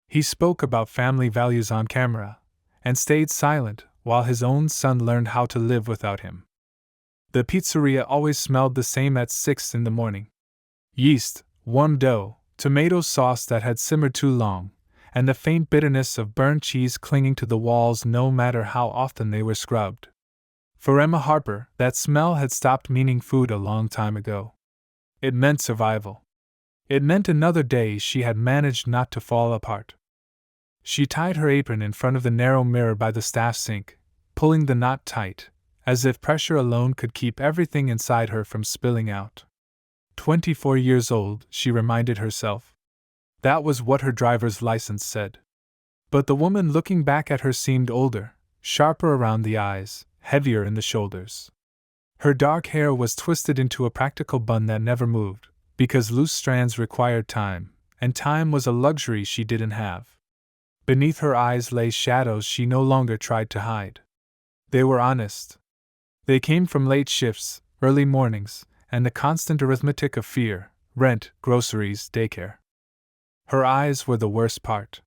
He spoke about family values on camera, and stayed silent while his own son learned how to live without him. The pizzeria always smelled the same at 6 in the morning. Yeast, warm dough, tomato sauce that had simmered too long, and the faint bitterness of burnt cheese clinging to the walls no matter how often they were scrubbed. For Emma Harper, that smell had stopped meaning food a long time ago. It meant survival. It meant another day she had managed not to fall apart. She tied her apron in front of the narrow mirror by the staff sink, pulling the knot tight, as if pressure alone could keep everything inside her from spilling out. 24 years old, she reminded herself. That was what her driver's license said. But the woman looking back at her seemed older, sharper around the eyes, heavier in the shoulders. Her dark hair was twisted into a practical bun that never moved, because loose strands required time, and time was a luxury she didn't have. Beneath her eyes lay shadows she no longer tried to hide. They were honest. They came from late shifts, early mornings, and the constant arithmetic of fear, rent, groceries, daycare. Her eyes were the worst part.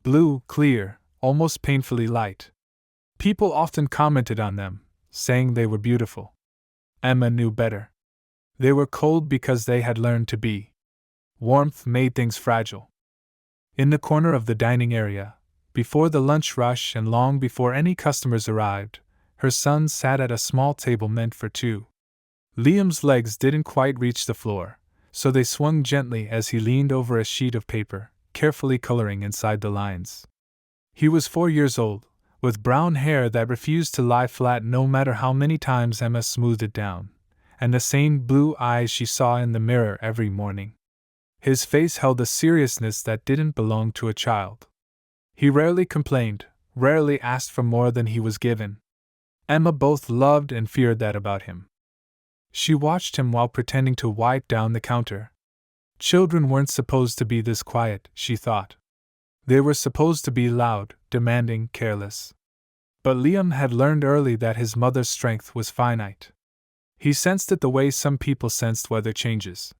Blue, clear, almost painfully light. People often commented on them, saying they were beautiful. Emma knew better. They were cold because they had learned to be. Warmth made things fragile. In the corner of the dining area, before the lunch rush and long before any customers arrived, her son sat at a small table meant for two. Liam's legs didn't quite reach the floor, so they swung gently as he leaned over a sheet of paper, carefully coloring inside the lines. He was 4 years old, with brown hair that refused to lie flat no matter how many times Emma smoothed it down, and the same blue eyes she saw in the mirror every morning. His face held a seriousness that didn't belong to a child. He rarely complained, rarely asked for more than he was given. Emma both loved and feared that about him. She watched him while pretending to wipe down the counter. Children weren't supposed to be this quiet, she thought. They were supposed to be loud, demanding, careless. But Liam had learned early that his mother's strength was finite. He sensed it the way some people sensed weather changes.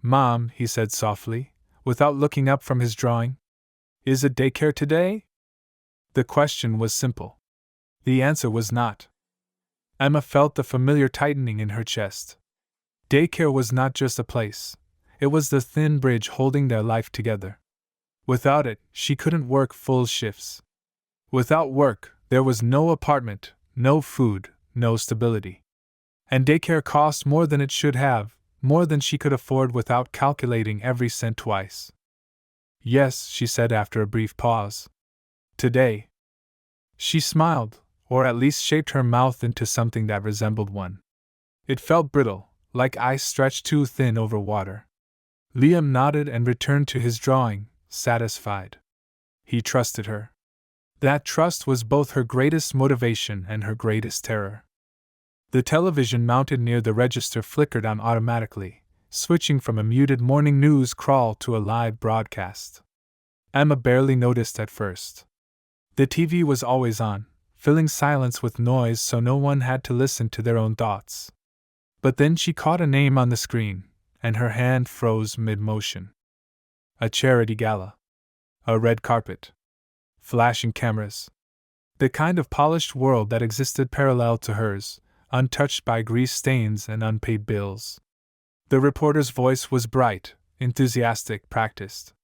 "Mom," he said softly, without looking up from his drawing, "is it daycare today?" The question was simple. The answer was not. Emma felt the familiar tightening in her chest. Daycare was not just a place, it was the thin bridge holding their life together. Without it, she couldn't work full shifts. Without work, there was no apartment, no food, no stability. And daycare cost more than it should have, more than she could afford without calculating every cent twice. "Yes," she said after a brief pause. "Today." She smiled, or at least shaped her mouth into something that resembled one. It felt brittle, like ice stretched too thin over water. Liam nodded and returned to his drawing, satisfied. He trusted her. That trust was both her greatest motivation and her greatest terror. The television mounted near the register flickered on automatically, switching from a muted morning news crawl to a live broadcast. Emma barely noticed at first. The TV was always on, filling silence with noise so no one had to listen to their own thoughts. But then she caught a name on the screen, and her hand froze mid-motion. A charity gala. A red carpet. Flashing cameras. The kind of polished world that existed parallel to hers, untouched by grease stains and unpaid bills. The reporter's voice was bright, enthusiastic, practiced.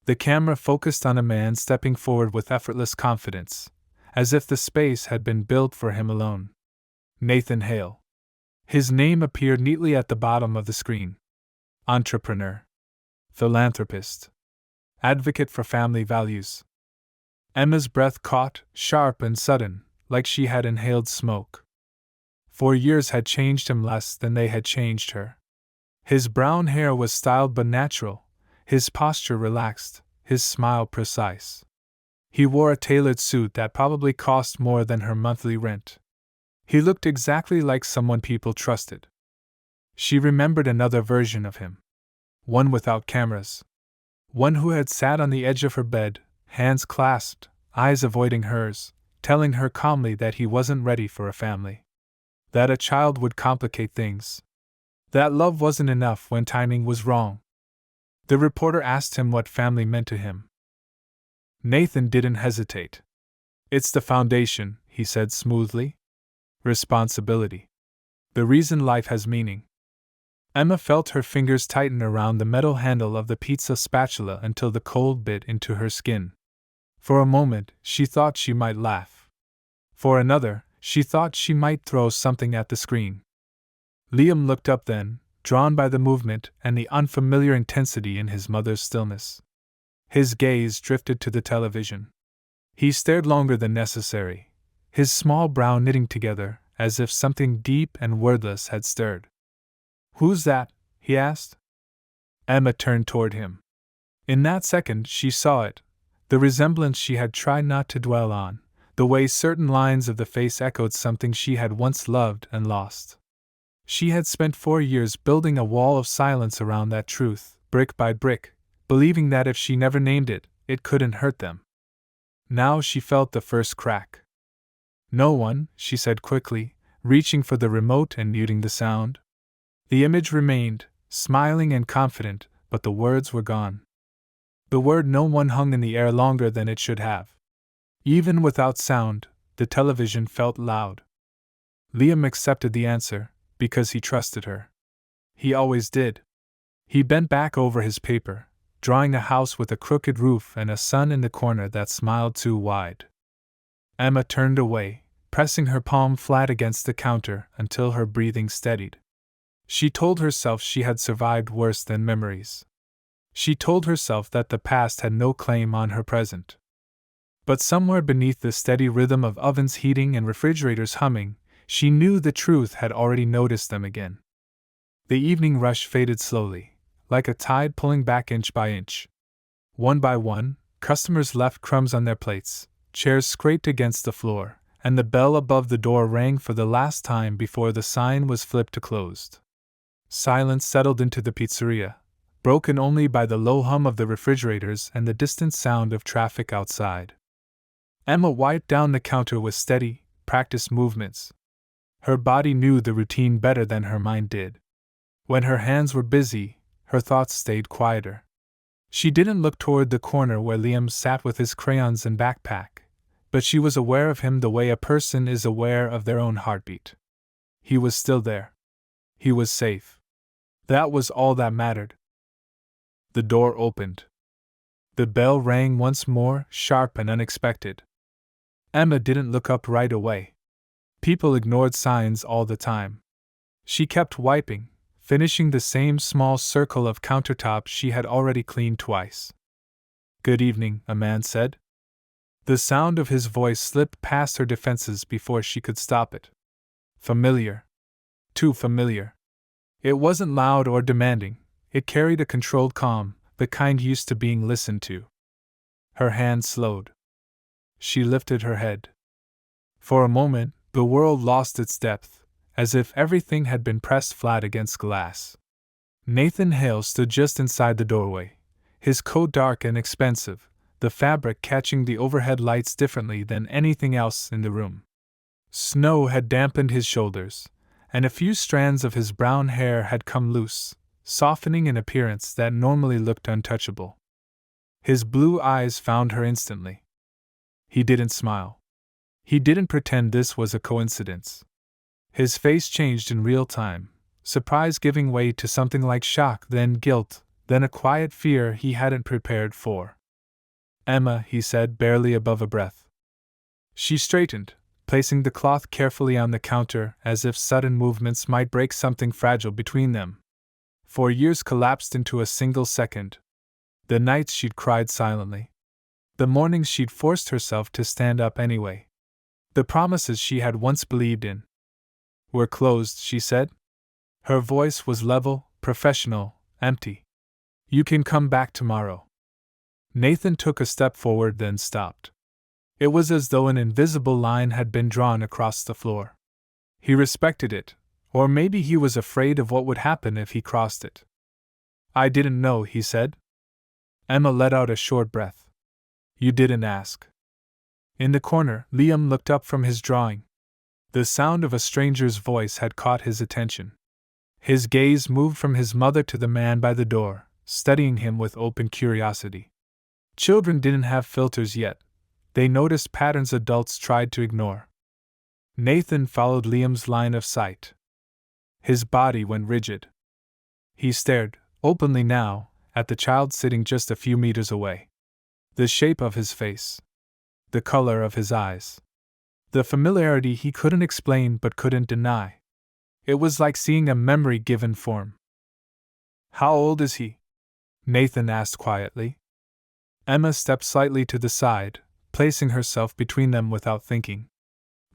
The camera focused on a man stepping forward with effortless confidence, as if the space had been built for him alone. Nathan Hale. His name appeared neatly at the bottom of the screen. Entrepreneur. Philanthropist. Advocate for family values. Emma's breath caught, sharp and sudden, like she had inhaled smoke. 4 years had changed him less than they had changed her. His brown hair was styled but natural, his posture relaxed, his smile precise. He wore a tailored suit that probably cost more than her monthly rent. He looked exactly like someone people trusted. She remembered another version of him. One without cameras. One who had sat on the edge of her bed, hands clasped, eyes avoiding hers, telling her calmly that he wasn't ready for a family. That a child would complicate things. That love wasn't enough when timing was wrong. The reporter asked him what family meant to him. Nathan didn't hesitate. It's the foundation, he said smoothly. Responsibility. The reason life has meaning. Emma felt her fingers tighten around the metal handle of the pizza spatula until the cold bit into her skin. For a moment, she thought she might laugh. For another, she thought she might throw something at the screen. Liam looked up then, drawn by the movement and the unfamiliar intensity in his mother's stillness. His gaze drifted to the television. He stared longer than necessary, his small brow knitting together, as if something deep and wordless had stirred. "Who's that?" he asked. Emma turned toward him. In that second she saw it, the resemblance she had tried not to dwell on, the way certain lines of the face echoed something she had once loved and lost. She had spent 4 years building a wall of silence around that truth, brick by brick, believing that if she never named it, it couldn't hurt them. Now she felt the first crack. "No one," she said quickly, reaching for the remote and muting the sound. The image remained, smiling and confident, but the words were gone. The word "no one" hung in the air longer than it should have. Even without sound, the television felt loud. Liam accepted the answer, because he trusted her. He always did. He bent back over his paper, drawing a house with a crooked roof and a sun in the corner that smiled too wide. Emma turned away, pressing her palm flat against the counter until her breathing steadied. She told herself she had survived worse than memories. She told herself that the past had no claim on her present. But somewhere beneath the steady rhythm of ovens heating and refrigerators humming, she knew the truth had already noticed them again. The evening rush faded slowly, like a tide pulling back inch by inch. One by one, customers left crumbs on their plates, chairs scraped against the floor, and the bell above the door rang for the last time before the sign was flipped to closed. Silence settled into the pizzeria, broken only by the low hum of the refrigerators and the distant sound of traffic outside. Emma wiped down the counter with steady, practiced movements. Her body knew the routine better than her mind did. When her hands were busy, her thoughts stayed quieter. She didn't look toward the corner where Liam sat with his crayons and backpack, but she was aware of him the way a person is aware of their own heartbeat. He was still there. He was safe. That was all that mattered. The door opened. The bell rang once more, sharp and unexpected. Emma didn't look up right away. People ignored signs all the time. She kept wiping, finishing the same small circle of countertop she had already cleaned twice. "Good evening," a man said. The sound of his voice slipped past her defenses before she could stop it. Familiar. Too familiar. It wasn't loud or demanding, it carried a controlled calm, the kind used to being listened to. Her hand slowed. She lifted her head. For a moment, the world lost its depth, as if everything had been pressed flat against glass. Nathan Hale stood just inside the doorway, his coat dark and expensive, the fabric catching the overhead lights differently than anything else in the room. Snow had dampened his shoulders, and a few strands of his brown hair had come loose, softening an appearance that normally looked untouchable. His blue eyes found her instantly. He didn't smile. He didn't pretend this was a coincidence. His face changed in real time, surprise giving way to something like shock, then guilt, then a quiet fear he hadn't prepared for. "Emma," he said, barely above a breath. She straightened, placing the cloth carefully on the counter as if sudden movements might break something fragile between them. 4 years collapsed into a single second. The nights she'd cried silently. The mornings she'd forced herself to stand up anyway. The promises she had once believed in. "We're closed," she said. Her voice was level, professional, empty. "You can come back tomorrow." Nathan took a step forward, then stopped. It was as though an invisible line had been drawn across the floor. He respected it, or maybe he was afraid of what would happen if he crossed it. "I didn't know," he said. Emma let out a short breath. "You didn't ask." In the corner, Liam looked up from his drawing. The sound of a stranger's voice had caught his attention. His gaze moved from his mother to the man by the door, studying him with open curiosity. Children didn't have filters yet. They noticed patterns adults tried to ignore. Nathan followed Liam's line of sight. His body went rigid. He stared, openly now, at the child sitting just a few meters away. The shape of his face. The color of his eyes. The familiarity he couldn't explain but couldn't deny. It was like seeing a memory given form. "How old is he?" Nathan asked quietly. Emma stepped slightly to the side, placing herself between them without thinking.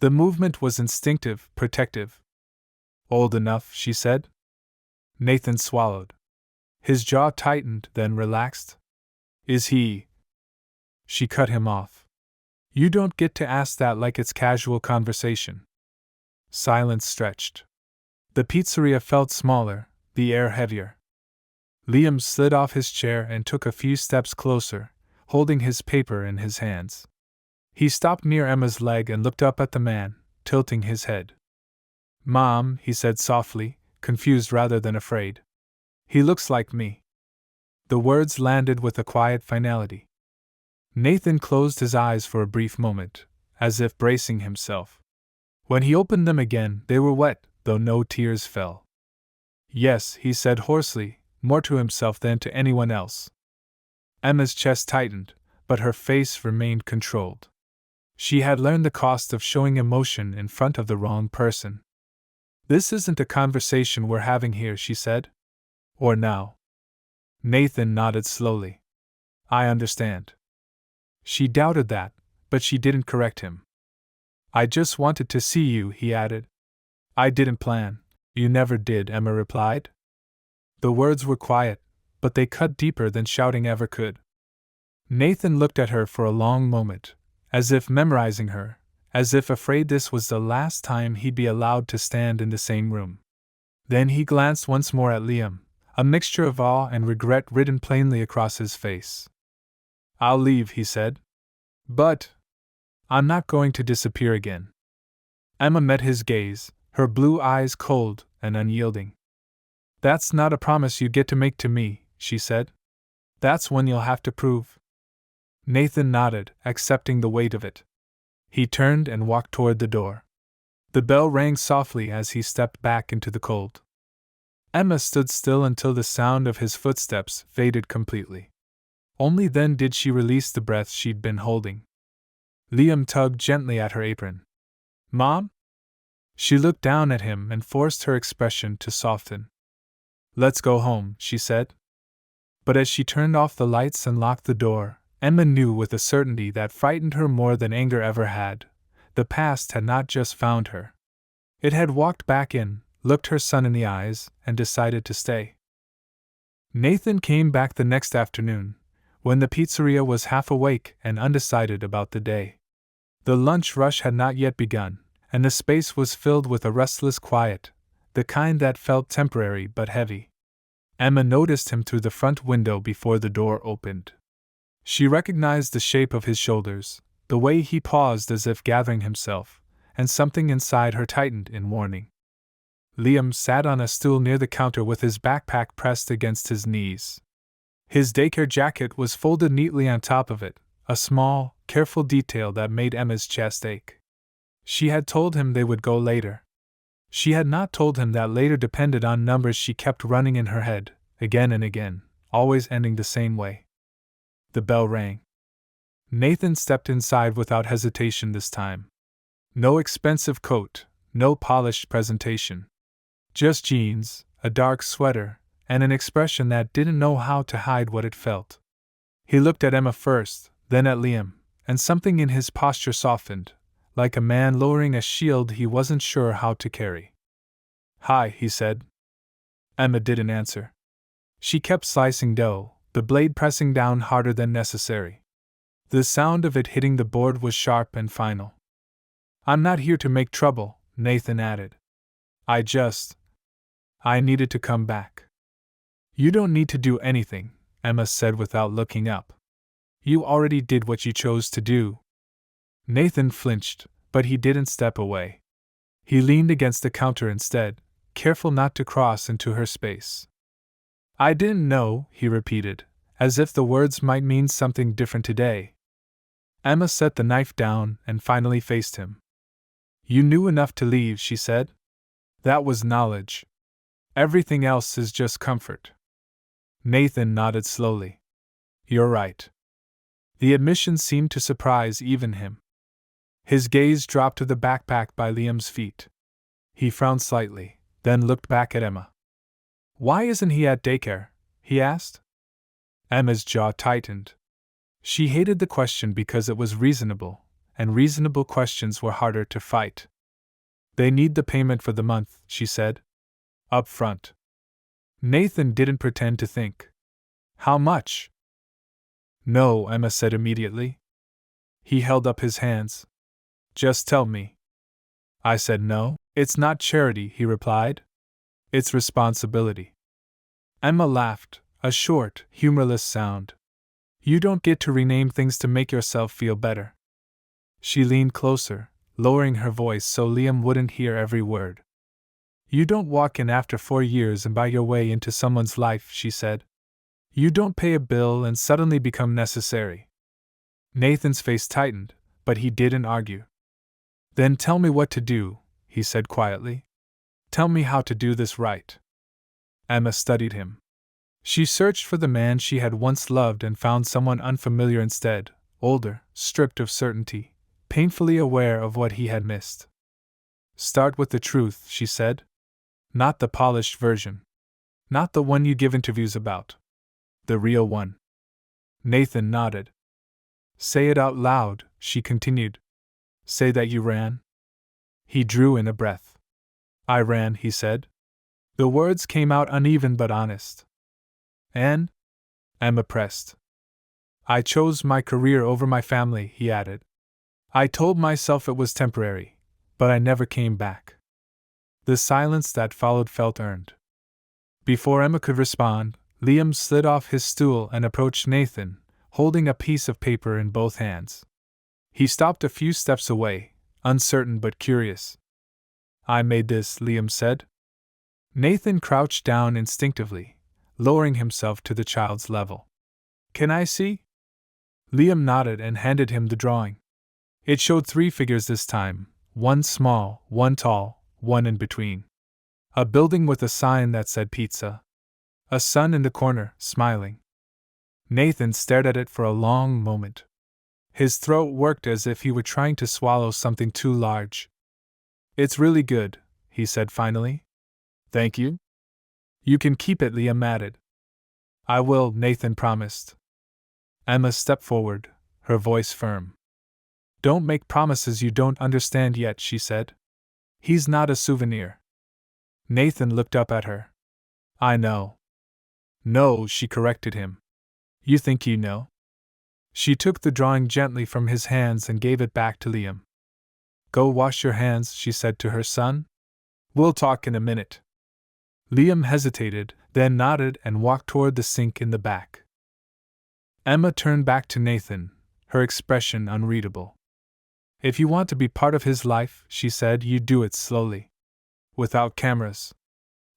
The movement was instinctive, protective. "Old enough," she said. Nathan swallowed. His jaw tightened, then relaxed. "Is he?" She cut him off. "You don't get to ask that like it's casual conversation." Silence stretched. The pizzeria felt smaller, the air heavier. Liam slid off his chair and took a few steps closer, holding his paper in his hands. He stopped near Emma's leg and looked up at the man, tilting his head. "Mom," he said softly, confused rather than afraid. "He looks like me." The words landed with a quiet finality. Nathan closed his eyes for a brief moment, as if bracing himself. When he opened them again, they were wet, though no tears fell. "Yes," he said hoarsely, more to himself than to anyone else. Emma's chest tightened, but her face remained controlled. She had learned the cost of showing emotion in front of the wrong person. "This isn't a conversation we're having here," she said. "Or now." Nathan nodded slowly. "I understand." She doubted that, but she didn't correct him. "I just wanted to see you," he added. "I didn't plan." "You never did," Emma replied. The words were quiet, but they cut deeper than shouting ever could. Nathan looked at her for a long moment, as if memorizing her, as if afraid this was the last time he'd be allowed to stand in the same room. Then he glanced once more at Liam, a mixture of awe and regret written plainly across his face. "I'll leave," he said. "But I'm not going to disappear again." Emma met his gaze, her blue eyes cold and unyielding. "That's not a promise you get to make to me," she said. "That's one you'll have to prove." Nathan nodded, accepting the weight of it. He turned and walked toward the door. The bell rang softly as he stepped back into the cold. Emma stood still until the sound of his footsteps faded completely. Only then did she release the breath she'd been holding. Liam tugged gently at her apron. "Mom?" She looked down at him and forced her expression to soften. "Let's go home," she said. But as she turned off the lights and locked the door, Emma knew with a certainty that frightened her more than anger ever had. The past had not just found her. It had walked back in, looked her son in the eyes, and decided to stay. Nathan came back the next afternoon, when the pizzeria was half awake and undecided about the day. The lunch rush had not yet begun, and the space was filled with a restless quiet, the kind that felt temporary but heavy. Emma noticed him through the front window before the door opened. She recognized the shape of his shoulders, the way he paused as if gathering himself, and something inside her tightened in warning. Liam sat on a stool near the counter with his backpack pressed against his knees. His daycare jacket was folded neatly on top of it, a small, careful detail that made Emma's chest ache. She had told him they would go later. She had not told him that later depended on numbers she kept running in her head, again and again, always ending the same way. The bell rang. Nathan stepped inside without hesitation this time. No expensive coat, no polished presentation. Just jeans, a dark sweater, and an expression that didn't know how to hide what it felt. He looked at Emma first, then at Liam, and something in his posture softened, like a man lowering a shield he wasn't sure how to carry. "Hi," he said. Emma didn't answer. She kept slicing dough, the blade pressing down harder than necessary. The sound of it hitting the board was sharp and final. "I'm not here to make trouble," Nathan added. I needed to come back." "You don't need to do anything," Emma said without looking up. "You already did what you chose to do." Nathan flinched, but he didn't step away. He leaned against the counter instead, careful not to cross into her space. I didn't know, he repeated, as if the words might mean something different today. Emma set the knife down and finally faced him. You knew enough to leave, she said. That was knowledge. Everything else is just comfort. Nathan nodded slowly. You're right. The admission seemed to surprise even him. His gaze dropped to the backpack by Liam's feet. He frowned slightly, then looked back at Emma. Why isn't he at daycare? He asked. Emma's jaw tightened. She hated the question because it was reasonable, and reasonable questions were harder to fight. They need the payment for the month, she said. Up front. Nathan didn't pretend to think. How much? No, Emma said immediately. He held up his hands. Just tell me. I said no, it's not charity, he replied. It's responsibility. Emma laughed, a short, humorless sound. You don't get to rename things to make yourself feel better. She leaned closer, lowering her voice so Liam wouldn't hear every word. You don't walk in after 4 years and buy your way into someone's life, she said. You don't pay a bill and suddenly become necessary. Nathan's face tightened, but he didn't argue. Then tell me what to do, he said quietly. Tell me how to do this right. Emma studied him. She searched for the man she had once loved and found someone unfamiliar instead, older, stripped of certainty, painfully aware of what he had missed. Start with the truth, she said. Not the polished version. Not the one you give interviews about. The real one. Nathan nodded. Say it out loud, she continued. Say that you ran. He drew in a breath. I ran, he said. The words came out uneven but honest. And? Emma pressed. I chose my career over my family, he added. I told myself it was temporary, but I never came back. The silence that followed felt earned. Before Emma could respond, Liam slid off his stool and approached Nathan, holding a piece of paper in both hands. He stopped a few steps away, uncertain but curious. I made this, Liam said. Nathan crouched down instinctively, lowering himself to the child's level. Can I see? Liam nodded and handed him the drawing. It showed 3 figures this time, one small, one tall, one in between. A building with a sign that said pizza. A son in the corner, smiling. Nathan stared at it for a long moment. His throat worked as if he were trying to swallow something too large. It's really good, he said finally. Thank you. You can keep it, Liam added. I will, Nathan promised. Emma stepped forward, her voice firm. Don't make promises you don't understand yet, she said. He's not a souvenir. Nathan looked up at her. I know. No, she corrected him. You think you know? She took the drawing gently from his hands and gave it back to Liam. Go wash your hands, she said to her son. We'll talk in a minute. Liam hesitated, then nodded and walked toward the sink in the back. Emma turned back to Nathan, her expression unreadable. If you want to be part of his life, she said, you do it slowly. Without cameras.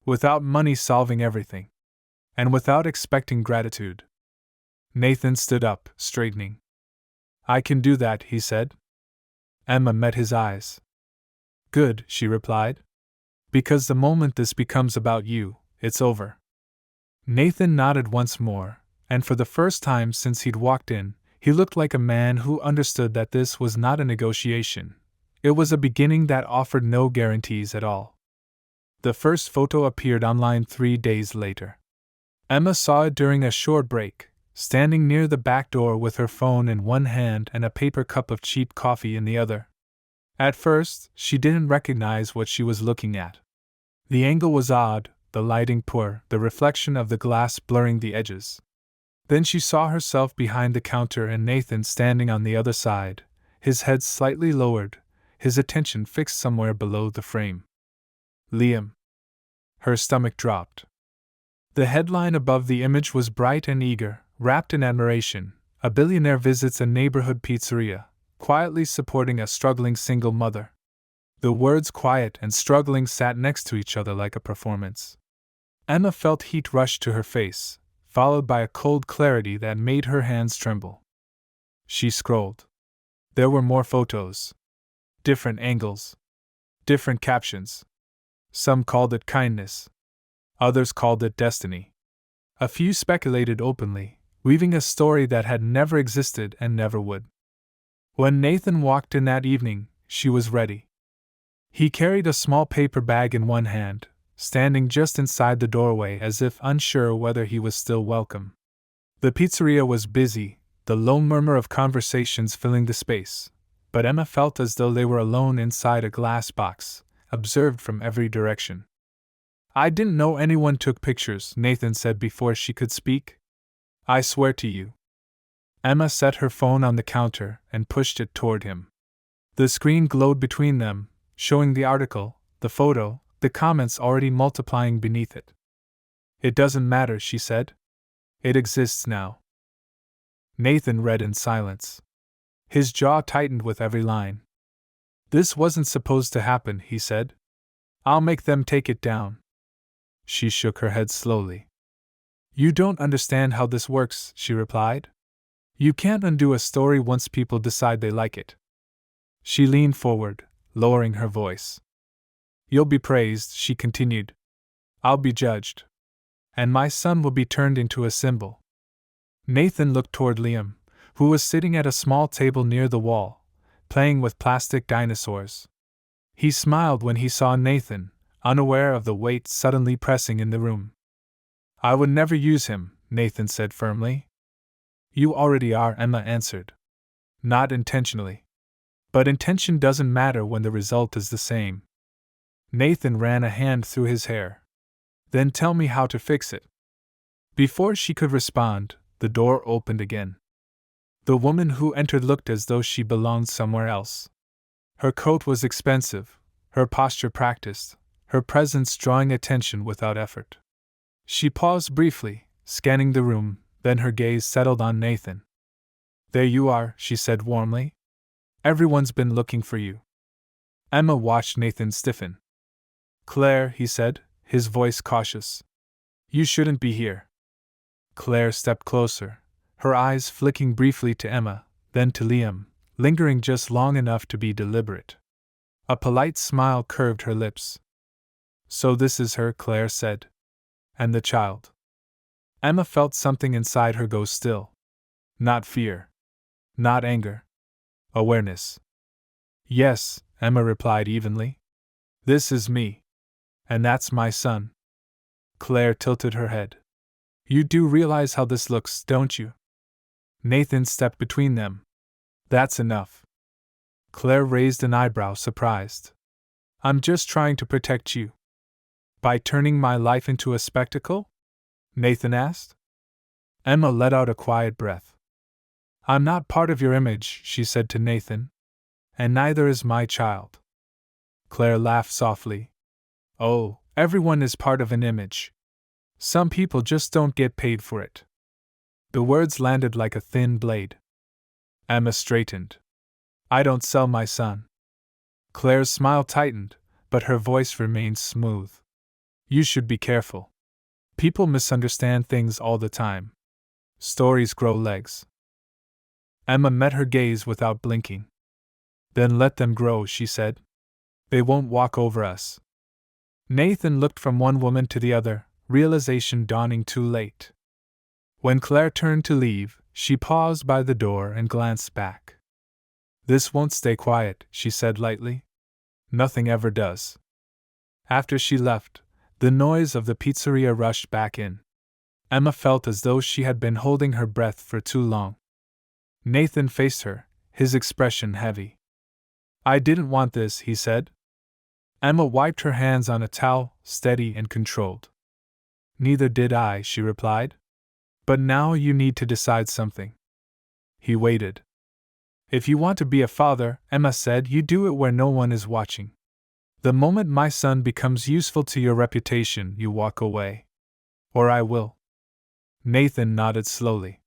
Without money solving everything. And without expecting gratitude. Nathan stood up, straightening. I can do that, he said. Emma met his eyes. Good, she replied. Because the moment this becomes about you, it's over. Nathan nodded once more, and for the first time since he'd walked in, he looked like a man who understood that this was not a negotiation. It was a beginning that offered no guarantees at all. The first photo appeared online 3 days later. Emma saw it during a short break, standing near the back door with her phone in one hand and a paper cup of cheap coffee in the other. At first, she didn't recognize what she was looking at. The angle was odd, the lighting poor, the reflection of the glass blurring the edges. Then she saw herself behind the counter and Nathan standing on the other side, his head slightly lowered, his attention fixed somewhere below the frame. Liam. Her stomach dropped. The headline above the image was bright and eager, wrapped in admiration. A billionaire visits a neighborhood pizzeria, quietly supporting a struggling single mother. The words quiet and struggling sat next to each other like a performance. Emma felt heat rush to her face, followed by a cold clarity that made her hands tremble. She scrolled. There were more photos. Different angles. Different captions. Some called it kindness. Others called it destiny. A few speculated openly, weaving a story that had never existed and never would. When Nathan walked in that evening, she was ready. He carried a small paper bag in one hand, standing just inside the doorway as if unsure whether he was still welcome. The pizzeria was busy, the low murmur of conversations filling the space, but Emma felt as though they were alone inside a glass box, observed from every direction. "I didn't know anyone took pictures," Nathan said before she could speak. "I swear to you." Emma set her phone on the counter and pushed it toward him. The screen glowed between them, showing the article, the photo, the comments already multiplying beneath it. "It doesn't matter," she said. "It exists now." Nathan read in silence. His jaw tightened with every line. "This wasn't supposed to happen," he said. "I'll make them take it down." She shook her head slowly. "You don't understand how this works," she replied. "You can't undo a story once people decide they like it." She leaned forward, lowering her voice. "You'll be praised," she continued. "I'll be judged. And my son will be turned into a symbol." Nathan looked toward Liam, who was sitting at a small table near the wall, playing with plastic dinosaurs. He smiled when he saw Nathan, unaware of the weight suddenly pressing in the room. "I would never use him," Nathan said firmly. "You already are," Emma answered. "Not intentionally. But intention doesn't matter when the result is the same." Nathan ran a hand through his hair. "Then tell me how to fix it." Before she could respond, the door opened again. The woman who entered looked as though she belonged somewhere else. Her coat was expensive, her posture practiced, her presence drawing attention without effort. She paused briefly, scanning the room, then her gaze settled on Nathan. "There you are," she said warmly. "Everyone's been looking for you." Emma watched Nathan stiffen. "Claire," he said, his voice cautious. "You shouldn't be here." Claire stepped closer, her eyes flicking briefly to Emma, then to Liam, lingering just long enough to be deliberate. A polite smile curved her lips. "So this is her," Claire said. "And the child?" Emma felt something inside her go still. Not fear. Not anger. Awareness. "Yes," Emma replied evenly. "This is me. And that's my son." Claire tilted her head. "You do realize how this looks, don't you?" Nathan stepped between them. "That's enough." Claire raised an eyebrow, surprised. "I'm just trying to protect you." "By turning my life into a spectacle?" Nathan asked. Emma let out a quiet breath. "I'm not part of your image," she said to Nathan. "And neither is my child." Claire laughed softly. "Oh, everyone is part of an image. Some people just don't get paid for it." The words landed like a thin blade. Emma straightened. "I don't sell my son." Claire's smile tightened, but her voice remained smooth. "You should be careful. People misunderstand things all the time. Stories grow legs." Emma met her gaze without blinking. "Then let them grow," she said. "They won't walk over us." Nathan looked from one woman to the other, realization dawning too late. When Claire turned to leave, she paused by the door and glanced back. "This won't stay quiet," she said lightly. "Nothing ever does." After she left, the noise of the pizzeria rushed back in. Emma felt as though she had been holding her breath for too long. Nathan faced her, his expression heavy. "I didn't want this," he said. Emma wiped her hands on a towel, steady and controlled. "Neither did I," she replied. "But now you need to decide something." He waited. "If you want to be a father," Emma said, "you do it where no one is watching. The moment my son becomes useful to your reputation, you walk away. Or I will." Nathan nodded slowly.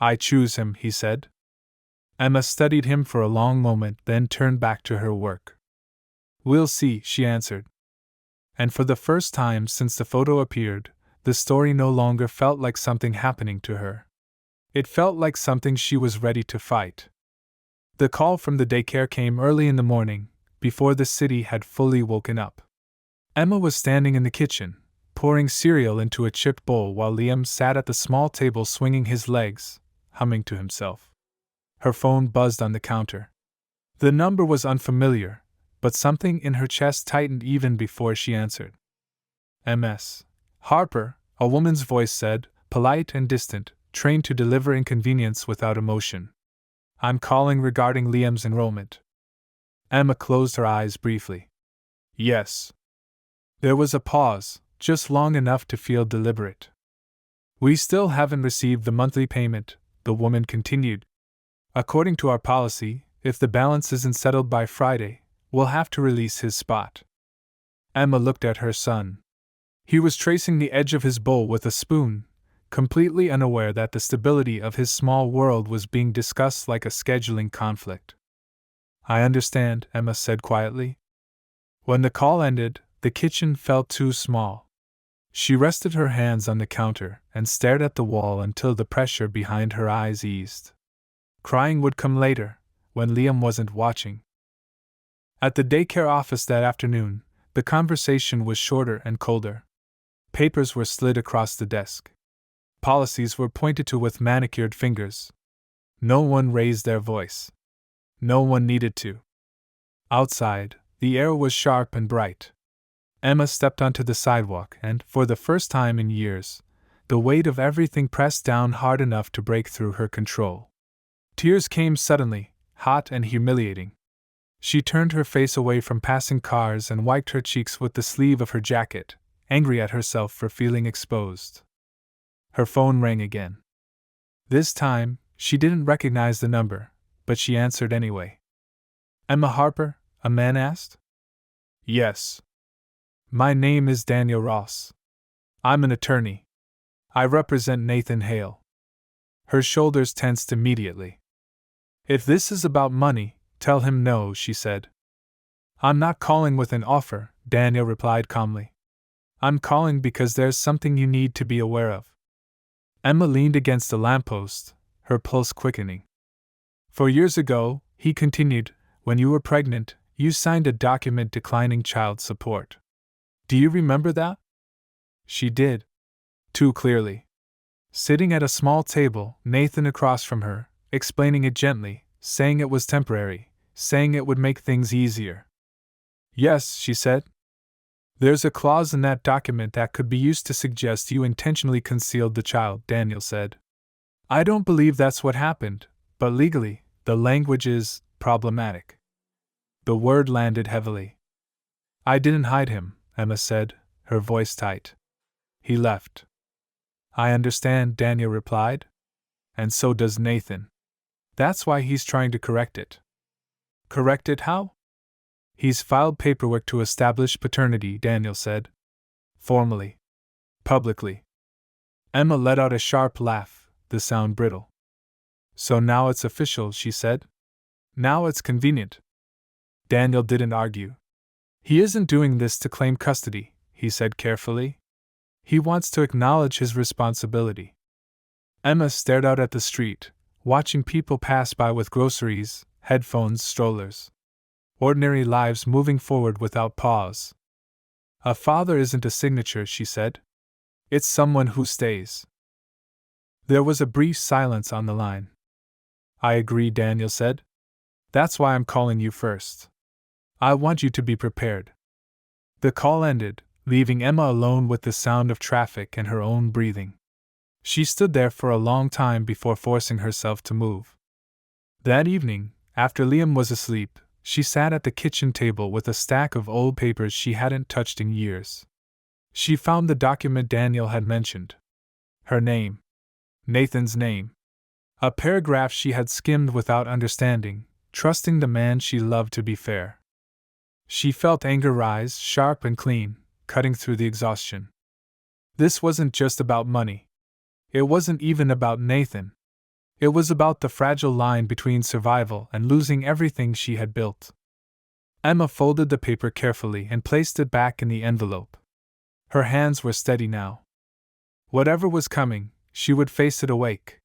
"I choose him," he said. Emma studied him for a long moment, then turned back to her work. "We'll see," she answered. And for the first time since the photo appeared, the story no longer felt like something happening to her. It felt like something she was ready to fight. The call from the daycare came early in the morning, before the city had fully woken up. Emma was standing in the kitchen, pouring cereal into a chipped bowl while Liam sat at the small table swinging his legs, humming to himself. Her phone buzzed on the counter. The number was unfamiliar, but something in her chest tightened even before she answered. "Ms. Harper," a woman's voice said, polite and distant, trained to deliver inconvenience without emotion. "I'm calling regarding Liam's enrollment." Emma closed her eyes briefly. "Yes." There was a pause, just long enough to feel deliberate. "We still haven't received the monthly payment," the woman continued. "According to our policy, if the balance isn't settled by Friday, we'll have to release his spot." Emma looked at her son. He was tracing the edge of his bowl with a spoon, completely unaware that the stability of his small world was being discussed like a scheduling conflict. "I understand," Emma said quietly. When the call ended, the kitchen felt too small. She rested her hands on the counter and stared at the wall until the pressure behind her eyes eased. Crying would come later, when Liam wasn't watching. At the daycare office that afternoon, the conversation was shorter and colder. Papers were slid across the desk. Policies were pointed to with manicured fingers. No one raised their voice. No one needed to. Outside, the air was sharp and bright. Emma stepped onto the sidewalk and, for the first time in years, the weight of everything pressed down hard enough to break through her control. Tears came suddenly, hot and humiliating. She turned her face away from passing cars and wiped her cheeks with the sleeve of her jacket, angry at herself for feeling exposed. Her phone rang again. This time, she didn't recognize the number, but she answered anyway. "Emma Harper?" a man asked. "Yes. My name is Daniel Ross. I'm an attorney. I represent Nathan Hale." Her shoulders tensed immediately. "If this is about money, tell him no," she said. "I'm not calling with an offer," Daniel replied calmly. "I'm calling because there's something you need to be aware of." Emma leaned against a lamppost, her pulse quickening. "4 years ago," he continued, "when you were pregnant, you signed a document declining child support. Do you remember that?" She did. Too clearly. Sitting at a small table, Nathan across from her, explaining it gently, saying it was temporary, saying it would make things easier. "Yes," she said. "There's a clause in that document that could be used to suggest you intentionally concealed the child," Daniel said. "I don't believe that's what happened, but legally, the language is problematic." The word landed heavily. "I didn't hide him," Emma said, her voice tight. "He left." "I understand," Daniel replied. "And so does Nathan. That's why he's trying to correct it." "Correct it how?" "He's filed paperwork to establish paternity," Daniel said. "Formally. Publicly." Emma let out a sharp laugh, the sound brittle. "So now it's official," she said. "Now it's convenient." Daniel didn't argue. "He isn't doing this to claim custody," he said carefully. "He wants to acknowledge his responsibility." Emma stared out at the street, watching people pass by with groceries, headphones, strollers. Ordinary lives moving forward without pause. "A father isn't a signature," she said. "It's someone who stays." There was a brief silence on the line. "I agree," Daniel said. "That's why I'm calling you first. I want you to be prepared." The call ended, leaving Emma alone with the sound of traffic and her own breathing. She stood there for a long time before forcing herself to move. That evening, after Liam was asleep, she sat at the kitchen table with a stack of old papers she hadn't touched in years. She found the document Daniel had mentioned. Her name. Nathan's name. A paragraph she had skimmed without understanding, trusting the man she loved to be fair. She felt anger rise, sharp and clean, cutting through the exhaustion. This wasn't just about money. It wasn't even about Nathan. It was about the fragile line between survival and losing everything she had built. Emma folded the paper carefully and placed it back in the envelope. Her hands were steady now. Whatever was coming, she would face it awake.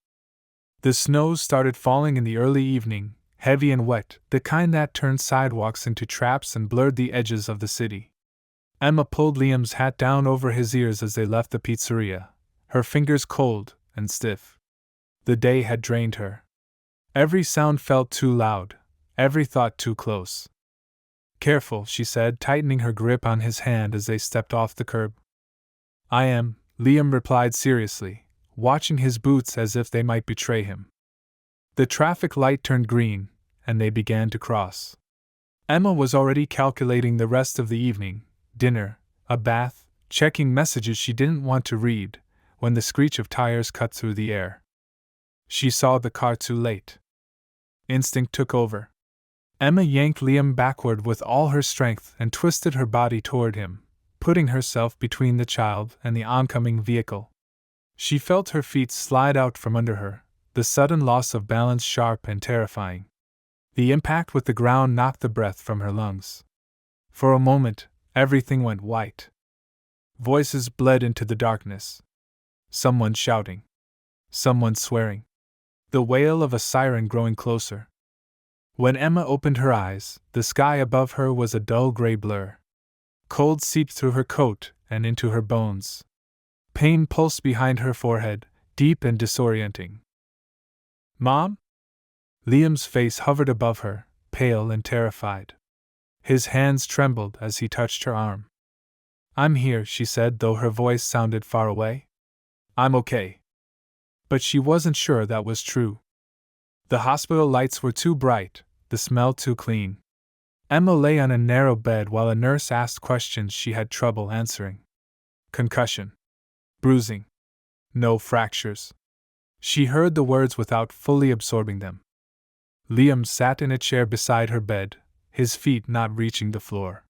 The snow started falling in the early evening, heavy and wet, the kind that turned sidewalks into traps and blurred the edges of the city. Emma pulled Liam's hat down over his ears as they left the pizzeria, her fingers cold and stiff. The day had drained her. Every sound felt too loud, every thought too close. "Careful," she said, tightening her grip on his hand as they stepped off the curb. "I am," Liam replied seriously, watching his boots as if they might betray him. The traffic light turned green, and they began to cross. Emma was already calculating the rest of the evening, dinner, a bath, checking messages she didn't want to read, when the screech of tires cut through the air. She saw the car too late. Instinct took over. Emma yanked Liam backward with all her strength and twisted her body toward him, putting herself between the child and the oncoming vehicle. She felt her feet slide out from under her, the sudden loss of balance sharp and terrifying. The impact with the ground knocked the breath from her lungs. For a moment, everything went white. Voices bled into the darkness. Someone shouting. Someone swearing. The wail of a siren growing closer. When Emma opened her eyes, the sky above her was a dull gray blur. Cold seeped through her coat and into her bones. Pain pulsed behind her forehead, deep and disorienting. "Mom?" Liam's face hovered above her, pale and terrified. His hands trembled as he touched her arm. "I'm here," she said, though her voice sounded far away. "I'm okay." But she wasn't sure that was true. The hospital lights were too bright, the smell too clean. Emma lay on a narrow bed while a nurse asked questions she had trouble answering. Concussion. Bruising. No fractures. She heard the words without fully absorbing them. Liam sat in a chair beside her bed, his feet not reaching the floor.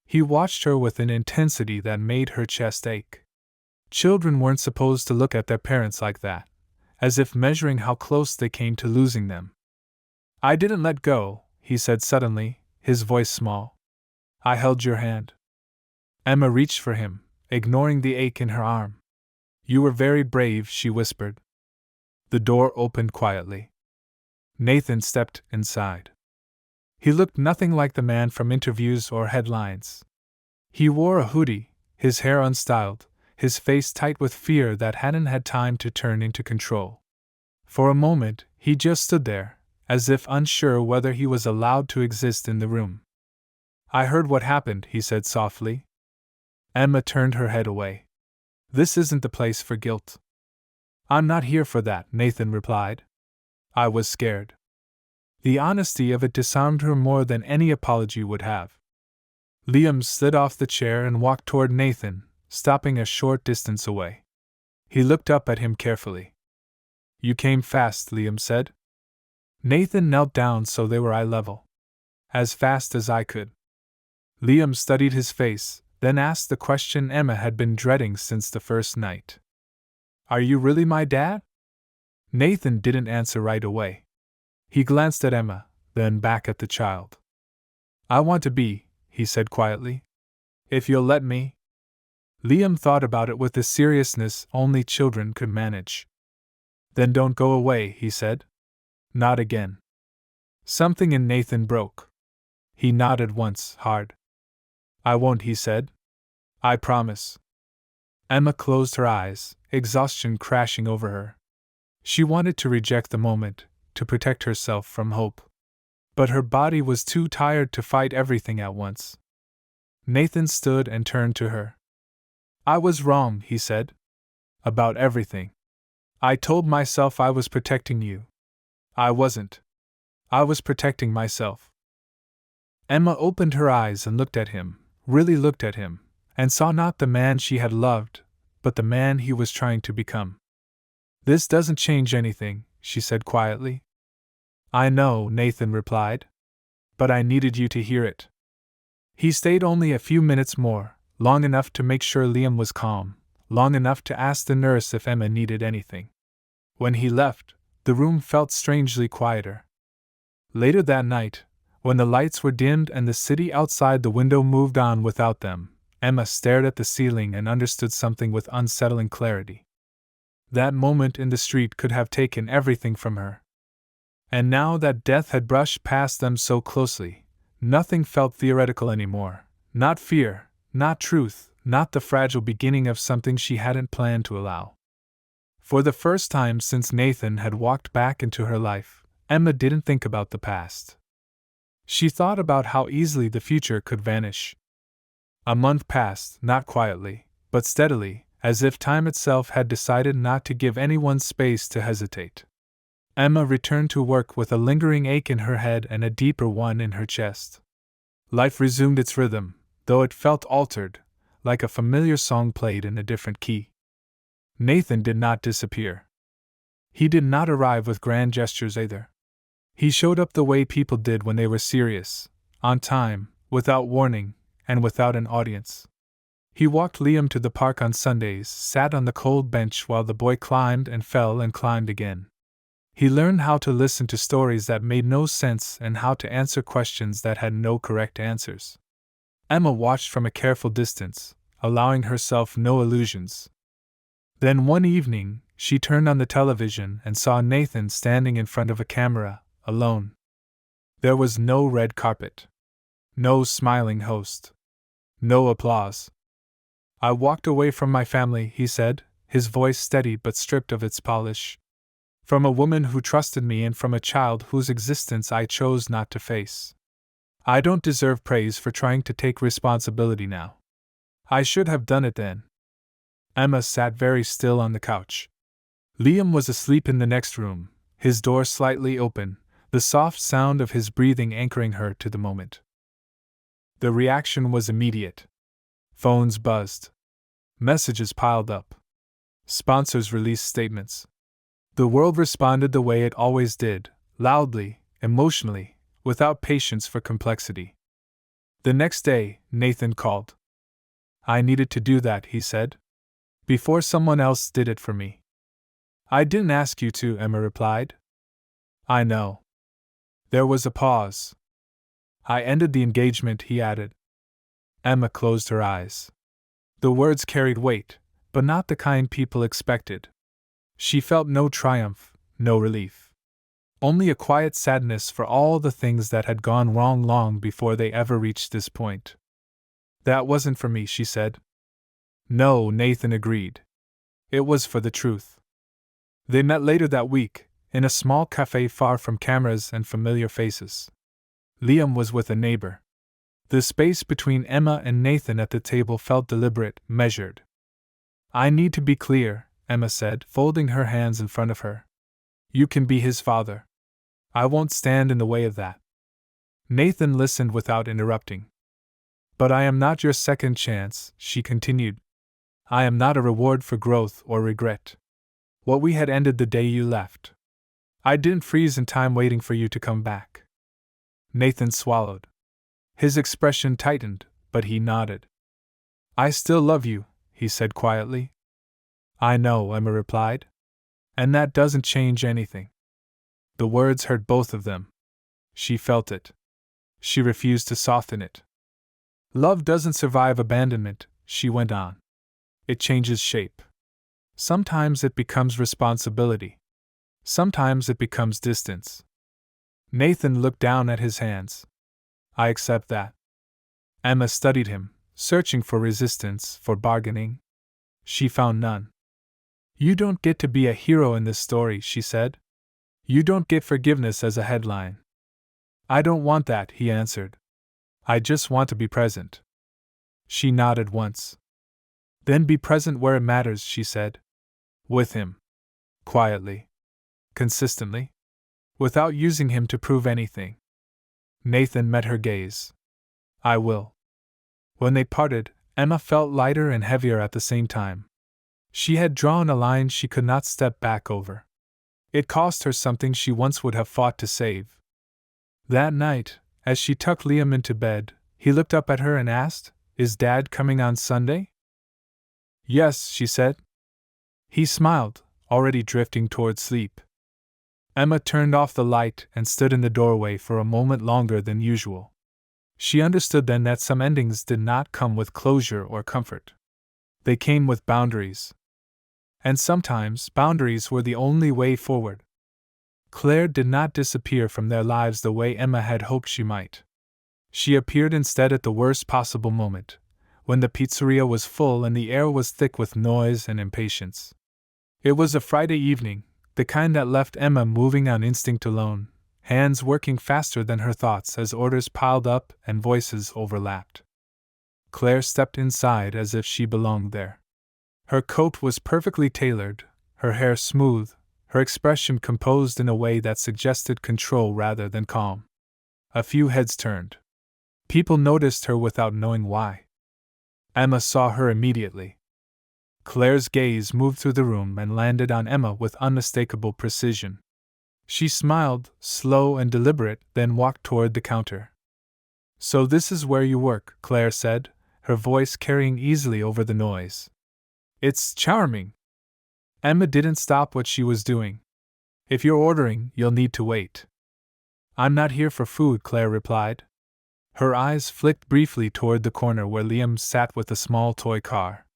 He watched her with an intensity that made her chest ache. Children weren't supposed to look at their parents like that, as if measuring how close they came to losing them. "I didn't let go," he said suddenly, his voice small. "I held your hand." Emma reached for him, ignoring the ache in her arm. "You were very brave," she whispered. The door opened quietly. Nathan stepped inside. He looked nothing like the man from interviews or headlines. He wore a hoodie, his hair unstyled, his face tight with fear that hadn't had time to turn into control. For a moment, he just stood there, as if unsure whether he was allowed to exist in the room. "I heard what happened," he said softly. Emma turned her head away. "This isn't the place for guilt." "I'm not here for that," Nathan replied. "I was scared." The honesty of it disarmed her more than any apology would have. Liam slid off the chair and walked toward Nathan, stopping a short distance away. He looked up at him carefully. "You came fast," Liam said. Nathan knelt down so they were eye level. "As fast as I could." Liam studied his face, then asked the question Emma had been dreading since the first night. "Are you really my dad?" Nathan didn't answer right away. He glanced at Emma, then back at the child. "I want to be," he said quietly. "If you'll let me." Liam thought about it with the seriousness only children could manage. "Then don't go away," he said. "Not again." Something in Nathan broke. He nodded once, hard. "I won't," he said. "I promise." Emma closed her eyes, exhaustion crashing over her. She wanted to reject the moment, to protect herself from hope. But her body was too tired to fight everything at once. Nathan stood and turned to her. "I was wrong," he said. "About everything. I told myself I was protecting you. I wasn't. I was protecting myself." Emma opened her eyes and looked at him, really looked at him, and saw not the man she had loved, but the man he was trying to become. "This doesn't change anything," she said quietly. "I know," Nathan replied. "But I needed you to hear it." He stayed only a few minutes more, long enough to make sure Liam was calm, long enough to ask the nurse if Emma needed anything. When he left, the room felt strangely quieter. Later that night, When the lights were dimmed and the city outside the window moved on without them, Emma stared at the ceiling and understood something with unsettling clarity. That moment in the street could have taken everything from her. And now that death had brushed past them so closely, nothing felt theoretical anymore. Not fear, not truth, not the fragile beginning of something she hadn't planned to allow. For the first time since Nathan had walked back into her life, Emma didn't think about the past. She thought about how easily the future could vanish. A month passed, not quietly, but steadily, as if time itself had decided not to give anyone space to hesitate. Emma returned to work with a lingering ache in her head and a deeper one in her chest. Life resumed its rhythm, though it felt altered, like a familiar song played in a different key. Nathan did not disappear. He did not arrive with grand gestures either. He showed up the way people did when they were serious, on time, without warning, and without an audience. He walked Liam to the park on Sundays, sat on the cold bench while the boy climbed and fell and climbed again. He learned how to listen to stories that made no sense and how to answer questions that had no correct answers. Emma watched from a careful distance, allowing herself no illusions. Then one evening, she turned on the television and saw Nathan standing in front of a camera, alone. There was no red carpet. No smiling host. No applause. "I walked away from my family," he said, his voice steady but stripped of its polish. "From a woman who trusted me and from a child whose existence I chose not to face. I don't deserve praise for trying to take responsibility now. I should have done it then." Emma sat very still on the couch. Liam was asleep in the next room, his door slightly open, the soft sound of his breathing anchoring her to the moment. The reaction was immediate. Phones buzzed. Messages piled up. Sponsors released statements. The world responded the way it always did, loudly, emotionally, without patience for complexity. The next day, Nathan called. "I needed to do that," he said, "before someone else did it for me." "I didn't ask you to," Emma replied. "I know." There was a pause. "I ended the engagement," he added. Emma closed her eyes. The words carried weight, but not the kind people expected. She felt no triumph, no relief. Only a quiet sadness for all the things that had gone wrong long before they ever reached this point. "That wasn't for me," she said. "No," Nathan agreed. "It was for the truth." They met later that week, in a small cafe far from cameras and familiar faces. Liam was with a neighbor. The space between Emma and Nathan at the table felt deliberate, measured. "I need to be clear," Emma said, folding her hands in front of her. "You can be his father. I won't stand in the way of that." Nathan listened without interrupting. "But I am not your second chance," she continued. "I am not a reward for growth or regret. What we had ended the day you left. I didn't freeze in time waiting for you to come back." Nathan swallowed. His expression tightened, but he nodded. "I still love you," he said quietly. "I know," Emma replied. "And that doesn't change anything." The words hurt both of them. She felt it. She refused to soften it. "Love doesn't survive abandonment," she went on. "It changes shape. Sometimes it becomes responsibility. Sometimes it becomes distance." Nathan looked down at his hands. "I accept that." Emma studied him, searching for resistance, for bargaining. She found none. "You don't get to be a hero in this story," she said. "You don't get forgiveness as a headline." "I don't want that," he answered. "I just want to be present." She nodded once. "Then be present where it matters," she said. "With him. Quietly. Consistently. Without using him to prove anything." Nathan met her gaze. "I will." When they parted, Emma felt lighter and heavier at the same time. She had drawn a line she could not step back over. It cost her something she once would have fought to save. That night, as she tucked Liam into bed, he looked up at her and asked, "Is Dad coming on Sunday?" "Yes," she said. He smiled, already drifting toward sleep. Emma turned off the light and stood in the doorway for a moment longer than usual. She understood then that some endings did not come with closure or comfort. They came with boundaries. And sometimes boundaries were the only way forward. Claire did not disappear from their lives the way Emma had hoped she might. She appeared instead at the worst possible moment, when the pizzeria was full and the air was thick with noise and impatience. It was a Friday evening, the kind that left Emma moving on instinct alone, hands working faster than her thoughts as orders piled up and voices overlapped. Claire stepped inside as if she belonged there. Her coat was perfectly tailored, her hair smooth, her expression composed in a way that suggested control rather than calm. A few heads turned. People noticed her without knowing why. Emma saw her immediately. Claire's gaze moved through the room and landed on Emma with unmistakable precision. She smiled, slow and deliberate, then walked toward the counter. "So this is where you work," Claire said, her voice carrying easily over the noise. "It's charming." Emma didn't stop what she was doing. "If you're ordering, you'll need to wait." "I'm not here for food," Claire replied. Her eyes flicked briefly toward the corner where Liam sat with a small toy car.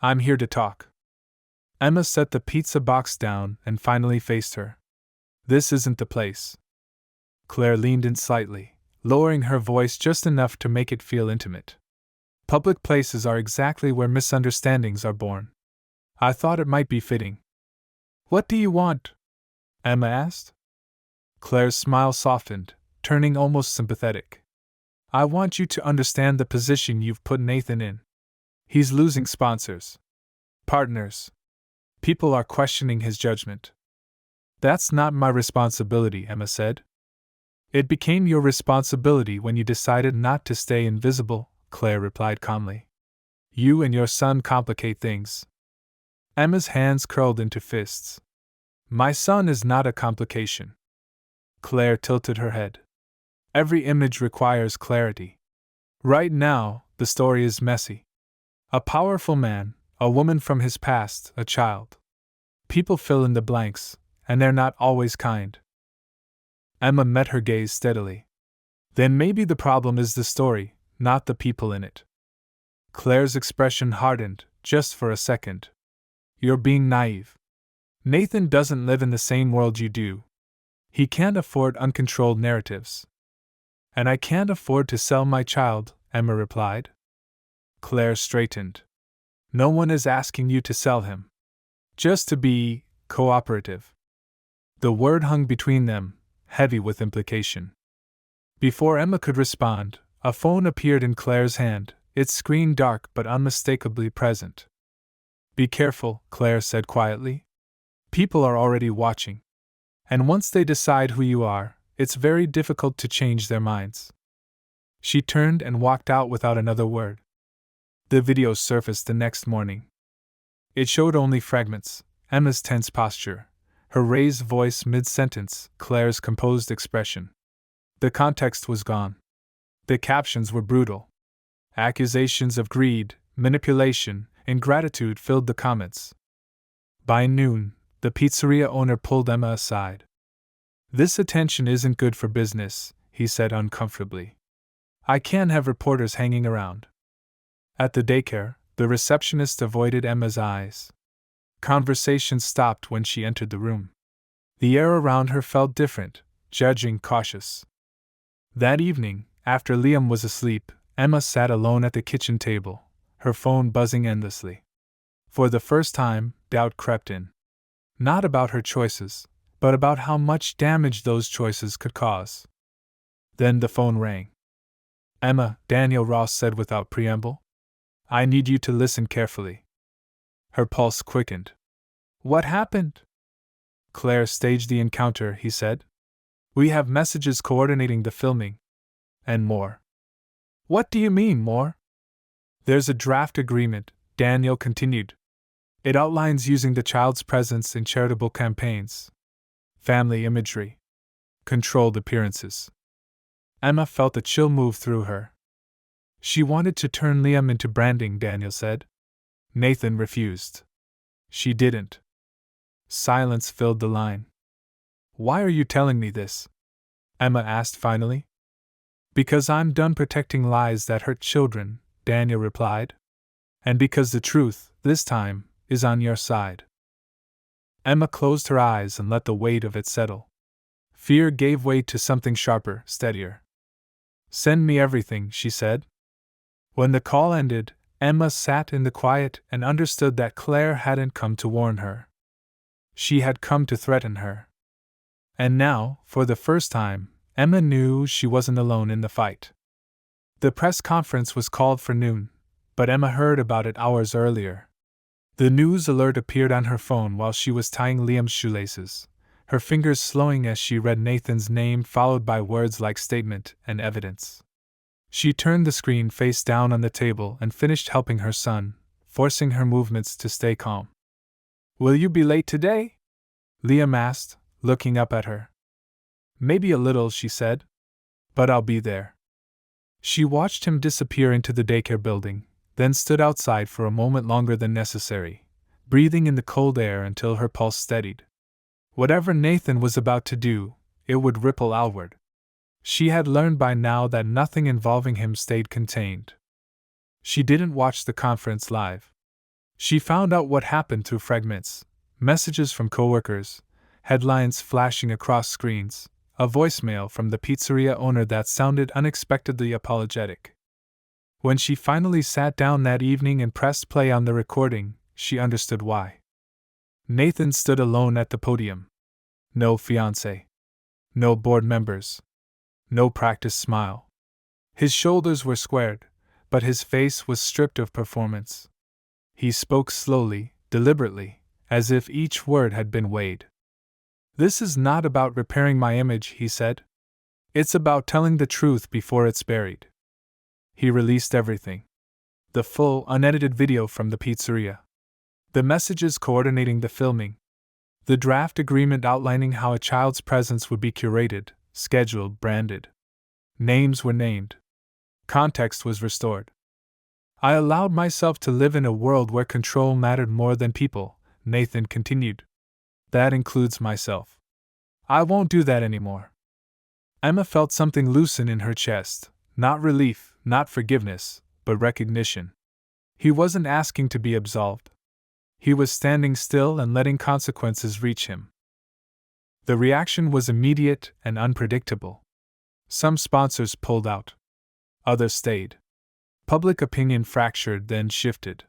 "I'm here to talk." Emma set the pizza box down and finally faced her. "This isn't the place." Claire leaned in slightly, lowering her voice just enough to make it feel intimate. "Public places are exactly where misunderstandings are born. I thought it might be fitting." "What do you want?" Emma asked. Claire's smile softened, turning almost sympathetic. "I want you to understand the position you've put Nathan in. He's losing sponsors. Partners. People are questioning his judgment." "That's not my responsibility," Emma said. "It became your responsibility when you decided not to stay invisible," Claire replied calmly. "You and your son complicate things." Emma's hands curled into fists. "My son is not a complication." Claire tilted her head. Every image requires clarity. Right now, the story is messy. A powerful man, a woman from his past, a child. People fill in the blanks, and they're not always kind. Emma met her gaze steadily. "Then maybe the problem is the story, not the people in it." Claire's expression hardened, just for a second. "You're being naive. Nathan doesn't live in the same world you do. He can't afford uncontrolled narratives." "And I can't afford to sell my child," Emma replied. Claire straightened. "No one is asking you to sell him. Just to be cooperative." The word hung between them, heavy with implication. Before Emma could respond, a phone appeared in Claire's hand, its screen dark but unmistakably present. "Be careful," Claire said quietly. "People are already watching. And once they decide who you are, it's very difficult to change their minds." She turned and walked out without another word. The video surfaced the next morning. It showed only fragments: Emma's tense posture, her raised voice mid-sentence, Claire's composed expression. The context was gone. The captions were brutal. Accusations of greed, manipulation, ingratitude filled the comments. By noon, the pizzeria owner pulled Emma aside. "This attention isn't good for business," he said uncomfortably. "I can't have reporters hanging around." At the daycare, the receptionist avoided Emma's eyes. Conversation stopped when she entered the room. The air around her felt different, judging, cautious. That evening, after Liam was asleep, Emma sat alone at the kitchen table, her phone buzzing endlessly. For the first time, doubt crept in. Not about her choices, but about how much damage those choices could cause. Then the phone rang. "Emma," Daniel Ross said without preamble. "I need you to listen carefully." Her pulse quickened. "What happened?" "Claire staged the encounter," he said. "We have messages coordinating the filming. And more." "What do you mean, more?" "There's a draft agreement," Daniel continued. "It outlines using the child's presence in charitable campaigns. Family imagery. Controlled appearances." Emma felt a chill move through her. She wanted to turn Liam into branding, Daniel said. Nathan refused. She didn't. Silence filled the line. Why are you telling me this? Emma asked finally. Because I'm done protecting lies that hurt children, Daniel replied. And because the truth, this time, is on your side. Emma closed her eyes and let the weight of it settle. Fear gave way to something sharper, steadier. Send me everything, she said. When the call ended, Emma sat in the quiet and understood that Claire hadn't come to warn her. She had come to threaten her. And now, for the first time, Emma knew she wasn't alone in the fight. The press conference was called for noon, but Emma heard about it hours earlier. The news alert appeared on her phone while she was tying Liam's shoelaces, her fingers slowing as she read Nathan's name followed by words like statement and evidence. She turned the screen face down on the table and finished helping her son, forcing her movements to stay calm. Will you be late today? Liam asked, looking up at her. Maybe a little, she said. But I'll be there. She watched him disappear into the daycare building, then stood outside for a moment longer than necessary, breathing in the cold air until her pulse steadied. Whatever Nathan was about to do, it would ripple outward. She had learned by now that nothing involving him stayed contained. She didn't watch the conference live. She found out what happened through fragments, messages from coworkers, headlines flashing across screens, a voicemail from the pizzeria owner that sounded unexpectedly apologetic. When she finally sat down that evening and pressed play on the recording, she understood why. Nathan stood alone at the podium. No fiancé. No board members. No practiced smile. His shoulders were squared, but his face was stripped of performance. He spoke slowly, deliberately, as if each word had been weighed. This is not about repairing my image, he said. It's about telling the truth before it's buried. He released everything. The full, unedited video from the pizzeria. The messages coordinating the filming. The draft agreement outlining how a child's presence would be curated, scheduled, branded. Names were named. Context was restored. I allowed myself to live in a world where control mattered more than people, Nathan continued. That includes myself. I won't do that anymore. Emma felt something loosen in her chest, not relief, not forgiveness, but recognition. He wasn't asking to be absolved. He was standing still and letting consequences reach him. The reaction was immediate and unpredictable. Some sponsors pulled out. Others stayed. Public opinion fractured, then shifted.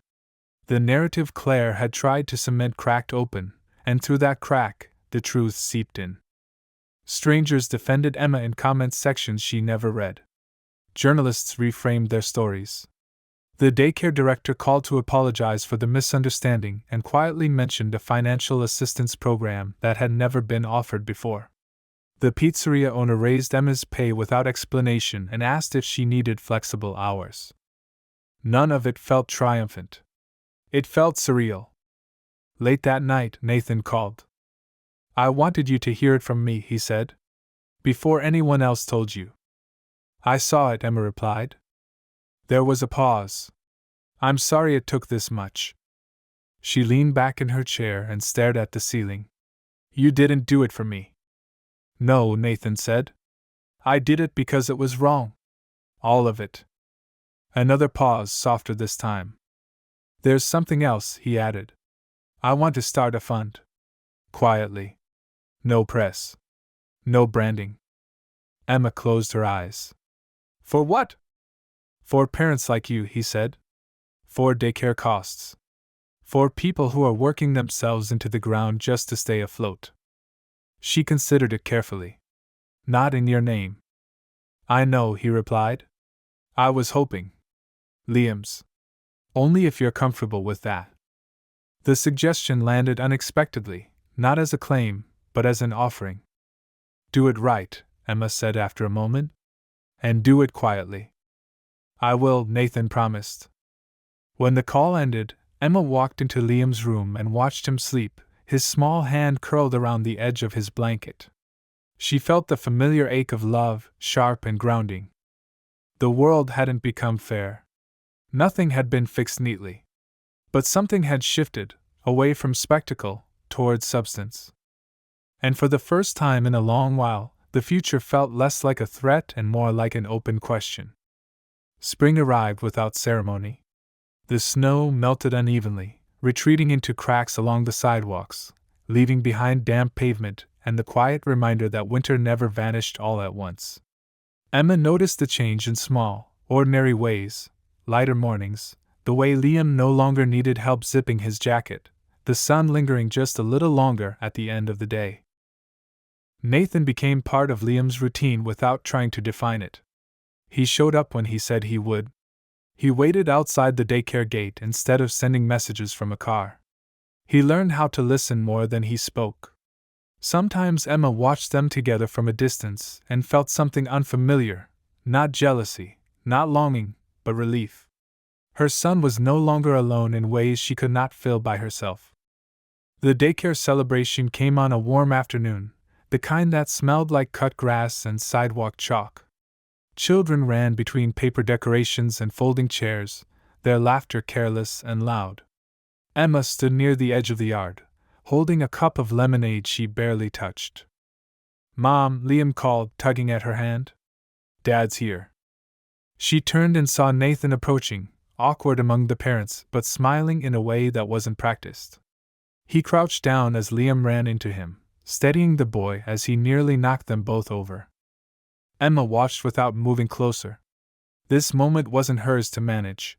The narrative Claire had tried to cement cracked open, and through that crack, the truth seeped in. Strangers defended Emma in comment sections she never read. Journalists reframed their stories. The daycare director called to apologize for the misunderstanding and quietly mentioned a financial assistance program that had never been offered before. The pizzeria owner raised Emma's pay without explanation and asked if she needed flexible hours. None of it felt triumphant. It felt surreal. Late that night, Nathan called. I wanted you to hear it from me, he said. Before anyone else told you. I saw it, Emma replied. There was a pause. I'm sorry it took this much. She leaned back in her chair and stared at the ceiling. You didn't do it for me. No, Nathan said. I did it because it was wrong. All of it. Another pause, softer this time. There's something else, he added. I want to start a fund. Quietly. No press. No branding. Emma closed her eyes. For what? For parents like you, he said. For daycare costs. For people who are working themselves into the ground just to stay afloat. She considered it carefully. Not in your name. I know, he replied. I was hoping. Liam's. Only if you're comfortable with that. The suggestion landed unexpectedly, not as a claim, but as an offering. Do it right, Emma said after a moment. And do it quietly. I will, Nathan promised. When the call ended, Emma walked into Liam's room and watched him sleep, his small hand curled around the edge of his blanket. She felt the familiar ache of love, sharp and grounding. The world hadn't become fair. Nothing had been fixed neatly. But something had shifted, away from spectacle, towards substance. And for the first time in a long while, the future felt less like a threat and more like an open question. Spring arrived without ceremony. The snow melted unevenly, retreating into cracks along the sidewalks, leaving behind damp pavement and the quiet reminder that winter never vanished all at once. Emma noticed the change in small, ordinary ways: lighter mornings, the way Liam no longer needed help zipping his jacket, the sun lingering just a little longer at the end of the day. Nathan became part of Liam's routine without trying to define it. He showed up when he said he would. He waited outside the daycare gate instead of sending messages from a car. He learned how to listen more than he spoke. Sometimes Emma watched them together from a distance and felt something unfamiliar, not jealousy, not longing, but relief. Her son was no longer alone in ways she could not fill by herself. The daycare celebration came on a warm afternoon, the kind that smelled like cut grass and sidewalk chalk. Children ran between paper decorations and folding chairs, their laughter careless and loud. Emma stood near the edge of the yard, holding a cup of lemonade she barely touched. "Mom," Liam called, tugging at her hand. "Dad's here." She turned and saw Nathan approaching, awkward among the parents but smiling in a way that wasn't practiced. He crouched down as Liam ran into him, steadying the boy as he nearly knocked them both over. Emma watched without moving closer. This moment wasn't hers to manage.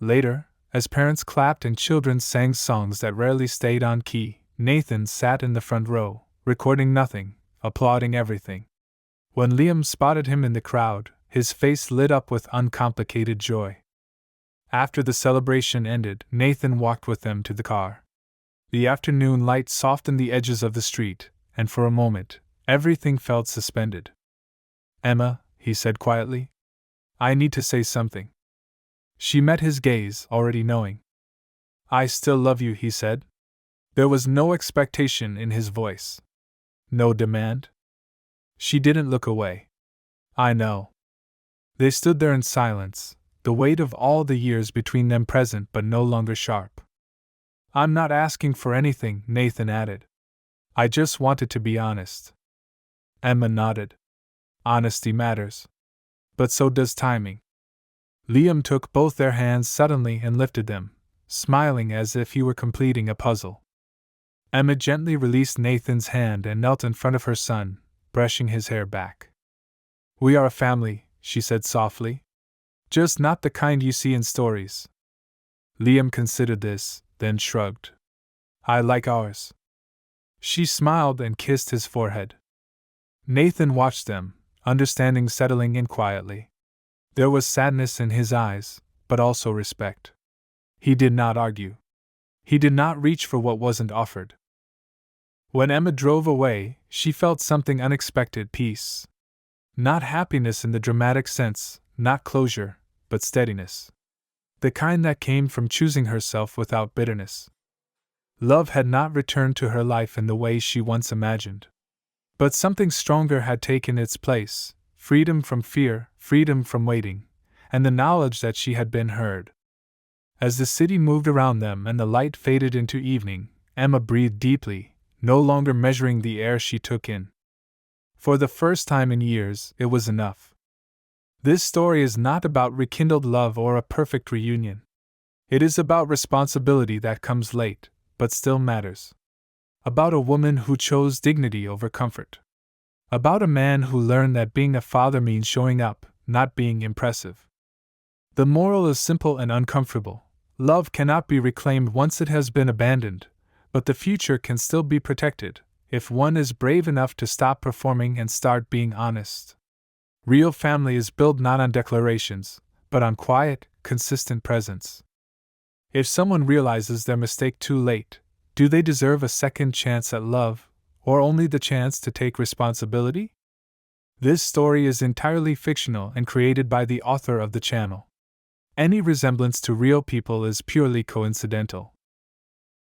Later, as parents clapped and children sang songs that rarely stayed on key, Nathan sat in the front row, recording nothing, applauding everything. When Liam spotted him in the crowd, his face lit up with uncomplicated joy. After the celebration ended, Nathan walked with them to the car. The afternoon light softened the edges of the street, and for a moment, everything felt suspended. "Emma," he said quietly, "I need to say something." She met his gaze, already knowing. "I still love you," he said. There was no expectation in his voice. No demand. She didn't look away. "I know." They stood there in silence, the weight of all the years between them present but no longer sharp. "I'm not asking for anything," Nathan added. "I just wanted to be honest." Emma nodded. "Honesty matters. But so does timing." Liam took both their hands suddenly and lifted them, smiling as if he were completing a puzzle. Emma gently released Nathan's hand and knelt in front of her son, brushing his hair back. "We are a family," she said softly. "Just not the kind you see in stories." Liam considered this, then shrugged. "I like ours." She smiled and kissed his forehead. Nathan watched them, understanding settling in quietly. There was sadness in his eyes, but also respect. He did not argue. He did not reach for what wasn't offered. When Emma drove away, she felt something unexpected: peace. Not happiness in the dramatic sense, not closure, but steadiness. The kind that came from choosing herself without bitterness. Love had not returned to her life in the way she once imagined. But something stronger had taken its place: freedom from fear, freedom from waiting, and the knowledge that she had been heard. As the city moved around them and the light faded into evening, Emma breathed deeply, no longer measuring the air she took in. For the first time in years, it was enough. This story is not about rekindled love or a perfect reunion. It is about responsibility that comes late, but still matters. About a woman who chose dignity over comfort. About a man who learned that being a father means showing up, not being impressive. The moral is simple and uncomfortable. Love cannot be reclaimed once it has been abandoned, but the future can still be protected, if one is brave enough to stop performing and start being honest. Real family is built not on declarations, but on quiet, consistent presence. If someone realizes their mistake too late, do they deserve a second chance at love, or only the chance to take responsibility? This story is entirely fictional and created by the author of the channel. Any resemblance to real people is purely coincidental.